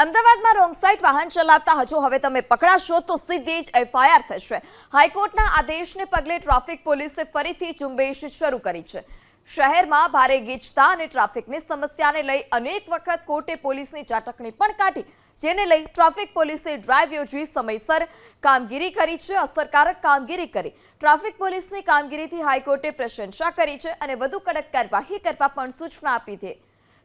અમદાવાદમાં wrong side વાહન ચલાવતા હવે તમે પકડાશો તો સીધી જ એફઆઈઆર થશે। હાઈકોર્ટના આદેશને પગલે ટ્રાફિક પોલીસે ફરીથી ઝુંબેશ શરૂ કરી છે। શહેરમાં ભારે ગીચતા અને ટ્રાફિકની સમસ્યાને લઈ અનેક વખત કોર્ટે પોલીસની ઝાટકણી પણ કાઢી, જેને લઈ ટ્રાફિક પોલીસે ડ્રાઈવ યોજી સમયસર કામગીરી કરી છે। અસરકારક કામગીરી કરી ટ્રાફિક પોલીસની કામગીરીથી હાઈકોર્ટે પ્રશંસા કરી છે અને વધુ કડક કાર્યવાહી કરવા પણ સૂચના આપી છે।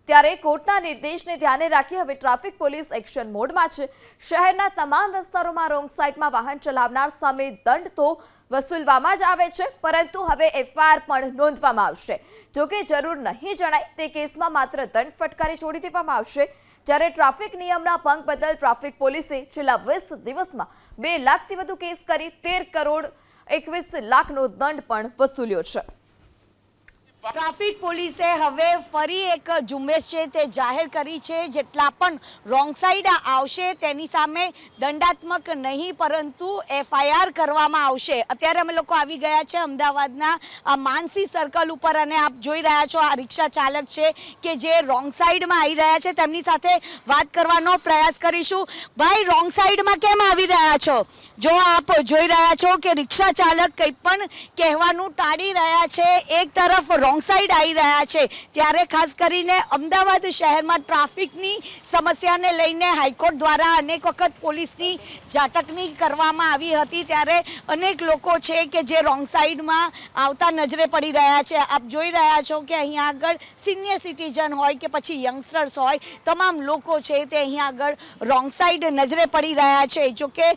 ત્યારે કોર્ટના નિર્દેશને ધ્યાને રાખી હવે ટ્રાફિક પોલીસ એક્શન મોડમાં છે। શહેરના તમામ વિસ્તારોમાં રોંગ સાઇડમાં વાહન ચલાવનાર સામે દંડ તો વસૂલવામાં જ આવે છે, પરંતુ હવે એફઆઈઆર પણ નોંધવામાં આવશે। જોકે જરૂર નહીં જણાય તે કેસમાં માત્ર દંડ ફટકારી છોડી દેવામાં આવશે। જ્યારે ટ્રાફિક નિયમના ભંગ બદલ ટ્રાફિક પોલીસે છેલ્લા 20 દિવસમાં 2 લાખથી વધુ કેસ કરી 13 કરોડ 21 લાખનો દંડ પણ વસૂલ્યો છે। ટ્રાફિક પોલીસે હવે ફરી એક ઝુંબેશ છે તે જાહેર કરી છે। જેટલા પણ રોંગ સાઈડ આવશે તેની સામે દંડાત્મક નહીં પરંતુ એફઆઈઆર કરવામાં આવશે। અત્યારે અમે લોકો આવી ગયા છે અમદાવાદના માનસી સર્કલ ઉપર અને આપ જોઈ રહ્યા છો આ રિક્ષા ચાલક છે કે જે રોંગ સાઈડમાં આવી રહ્યા છે। તેમની સાથે વાત કરવાનો પ્રયાસ કરીશું। ભાઈ, રોંગ સાઈડમાં કેમ આવી રહ્યા છો? જો આપ જોઈ રહ્યા છો કે રિક્ષા ચાલક કંઈ પણ કહેવાનું ટાળી રહ્યા છે, એક તરફ રોંગ સાઈડ આવી રહ્યા છે, ત્યારે ખાસ કરીને અમદાવાદ શહેરમાં ટ્રાફિકની સમસ્યાને લઈને હાઈકોર્ટ દ્વારા અનેક વખત પોલીસની ઝાટકણી કરવામાં આવી હતી। ત્યારે અનેક લોકો છે કે જે રોંગ સાઈડમાં આવતા નજરે પડી રહ્યા છે। આપ જોઈ રહ્યા છો કે અહીંયા આગળ સિનિયર સિટીઝન હોય કે પછી યંગસ્ટર્સ હોય, તમામ લોકો છે તે અહીંયા આગળ રોંગ સાઈડ નજરે પડી રહ્યા છે। જોકે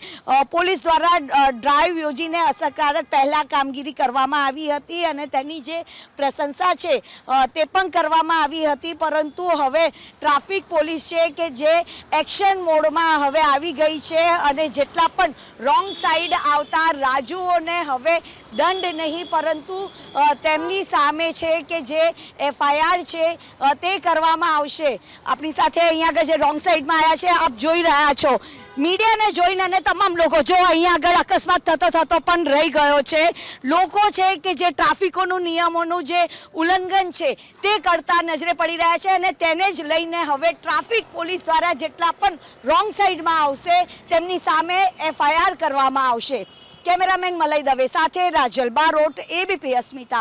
પોલીસ દ્વારા ડ્રાઈવ યોજીને અસરકારક પહેલાં કામગીરી કરવામાં આવી હતી અને તેની જે પ્રશંસા છે તે પણ કરવામાં આવી હતી, પરંતુ હવે ટ્રાફિક પોલીસ છે કે જે એક્શન મોડમાં હવે આવી ગઈ છે અને જેટલા પણ રોંગ સાઈડ આવતા રાજુઓને હવે દંડ નહીં પરંતુ તેમની સામે છે કે જે એફઆઈઆર છે તે કરવામાં આવશે। આપણી સાથે અહીંયા આગળ જે રોંગ સાઈડમાં આવ્યા છે આપ જોઈ રહ્યા છો, મીડિયાને જોઈને અને તમામ લોકો જો અહીંયા આગળ અકસ્માત થતો પણ રહી ગયો છે। લોકો છે કે જે ટ્રાફિકોનું નિયમોનું જે ઉલ્લંઘન છે તે કરતા નજરે પડી રહ્યા છે અને તેને જ લઈને હવે ટ્રાફિક પોલીસ દ્વારા જેટલા પણ રોંગ સાઈડમાં આવશે તેમની સામે એફઆઈઆર કરવામાં આવશે। કેમેરામેન મલય દવે સાથે રાજલ બારોટ, એબીપી અસ્મિતા।